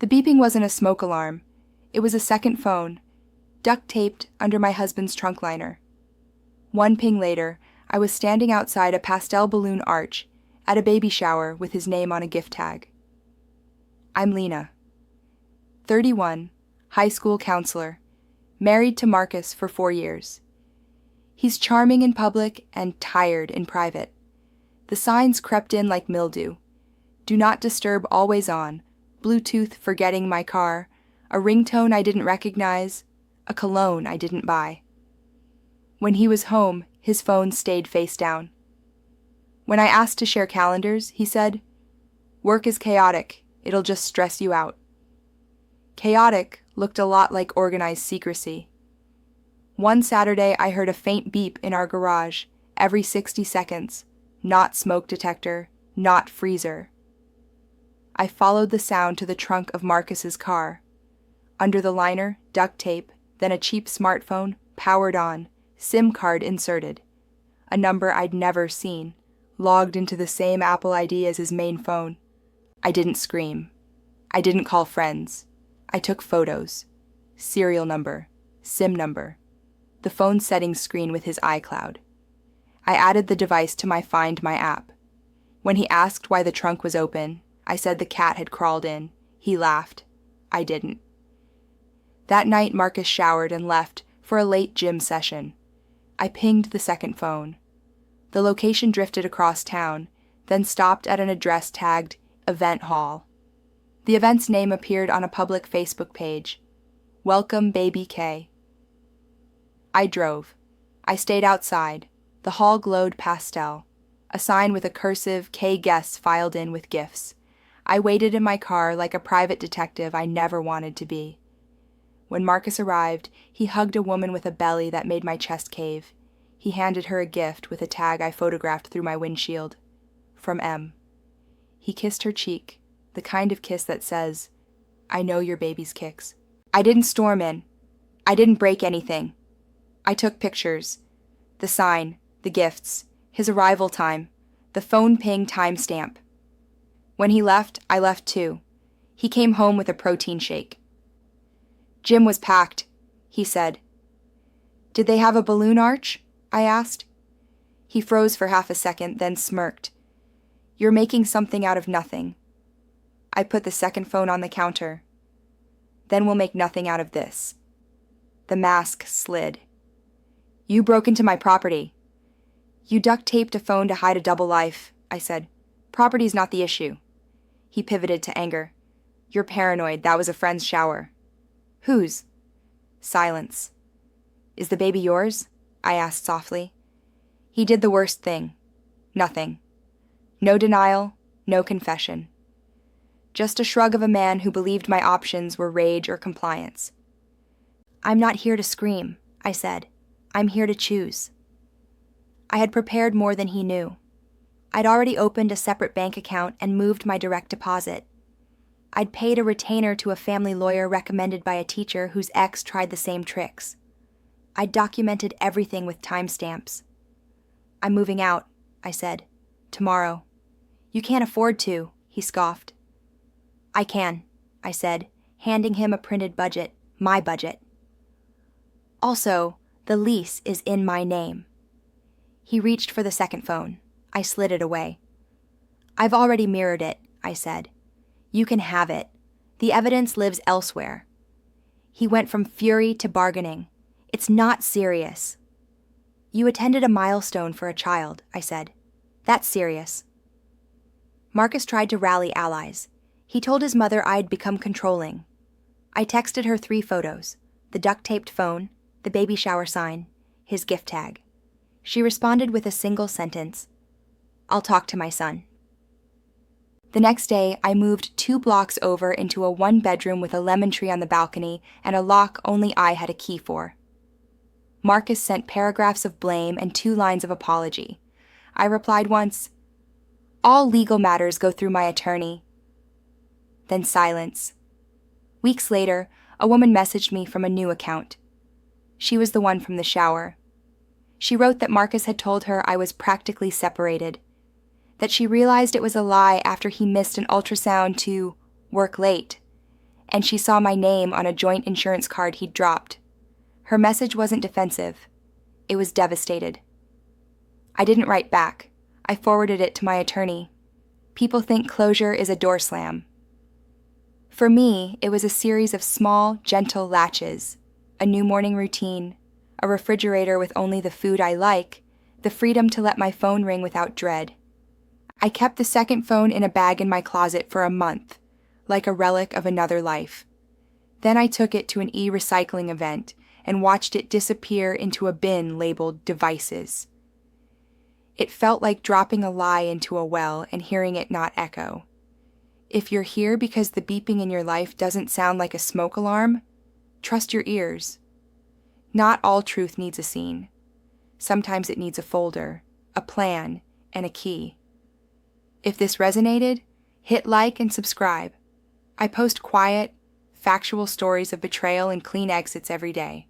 The beeping wasn't a smoke alarm. It was a second phone, duct-taped under my husband's trunk liner. One ping later, I was standing outside a pastel balloon arch at a baby shower with his name on a gift tag. I'm Lena, 31, high school counselor, married to Marcus for 4 years. He's charming in public and tired in private. The signs crept in like mildew. Do not disturb always on, Bluetooth forgetting my car, a ringtone I didn't recognize, a cologne I didn't buy. When he was home, his phone stayed face down. When I asked to share calendars, he said, "Work is chaotic. It'll just stress you out." Chaotic looked a lot like organized secrecy. One Saturday, I heard a faint beep in our garage every 60 seconds. Not smoke detector, not freezer. I followed the sound to the trunk of Marcus's car. Under the liner, duct tape, then a cheap smartphone, powered on, SIM card inserted. A number I'd never seen, logged into the same Apple ID as his main phone. I didn't scream. I didn't call friends. I took photos. Serial number, SIM number, the phone settings screen with his iCloud. I added the device to my Find My app. When he asked why the trunk was open, I said the cat had crawled in. He laughed. I didn't. That night, Marcus showered and left for a late gym session. I pinged the second phone. The location drifted across town, then stopped at an address tagged Event Hall. The event's name appeared on a public Facebook page. Welcome, Baby K. I drove. I stayed outside. The hall glowed pastel, a sign with a cursive K guests filed in with gifts. I waited in my car like a private detective I never wanted to be. When Marcus arrived, he hugged a woman with a belly that made my chest cave. He handed her a gift with a tag I photographed through my windshield. From M. He kissed her cheek, the kind of kiss that says, "I know your baby's kicks." I didn't storm in. I didn't break anything. I took pictures. The sign, the gifts, his arrival time, the phone ping timestamp. When he left, I left too. He came home with a protein shake. Gym was packed, he said. Did they have a balloon arch? I asked. He froze for half a second, then smirked. You're making something out of nothing. I put the second phone on the counter. Then we'll make nothing out of this. The mask slid. You broke into my property. You duct-taped a phone to hide a double life, I said. Property's not the issue. He pivoted to anger. You're paranoid. That was a friend's shower. Whose? Silence. Is the baby yours? I asked softly. He did the worst thing. Nothing. No denial, no confession. Just a shrug of a man who believed my options were rage or compliance. I'm not here to scream, I said. I'm here to choose. I had prepared more than he knew. I'd already opened a separate bank account and moved my direct deposit. I'd paid a retainer to a family lawyer recommended by a teacher whose ex tried the same tricks. I'd documented everything with timestamps. I'm moving out, I said. Tomorrow. You can't afford to, he scoffed. I can, I said, handing him a printed budget, my budget. Also, the lease is in my name. He reached for the second phone. I slid it away. I've already mirrored it, I said. You can have it. The evidence lives elsewhere. He went from fury to bargaining. It's not serious. You attended a milestone for a child, I said. That's serious. Marcus tried to rally allies. He told his mother I'd become controlling. I texted her 3 photos, the duct-taped phone, the baby shower sign, his gift tag. She responded with a single sentence. I'll talk to my son. The next day, I moved 2 blocks over into a 1-bedroom with a lemon tree on the balcony and a lock only I had a key for. Marcus sent paragraphs of blame and 2 lines of apology. I replied once, all legal matters go through my attorney. Then silence. Weeks later, a woman messaged me from a new account. She was the one from the shower. She wrote that Marcus had told her I was practically separated, that she realized it was a lie after he missed an ultrasound to work late, and she saw my name on a joint insurance card he'd dropped. Her message wasn't defensive. It was devastated. I didn't write back. I forwarded it to my attorney. People think closure is a door slam. For me, it was a series of small, gentle latches, a new morning routine, a refrigerator with only the food I like, the freedom to let my phone ring without dread. I kept the second phone in a bag in my closet for a month, like a relic of another life. Then I took it to an e-recycling event and watched it disappear into a bin labeled devices. It felt like dropping a lie into a well and hearing it not echo. If you're here because the beeping in your life doesn't sound like a smoke alarm, trust your ears. Not all truth needs a scene. Sometimes it needs a folder, a plan, and a key. If this resonated, hit like and subscribe. I post quiet, factual stories of betrayal and clean exits every day.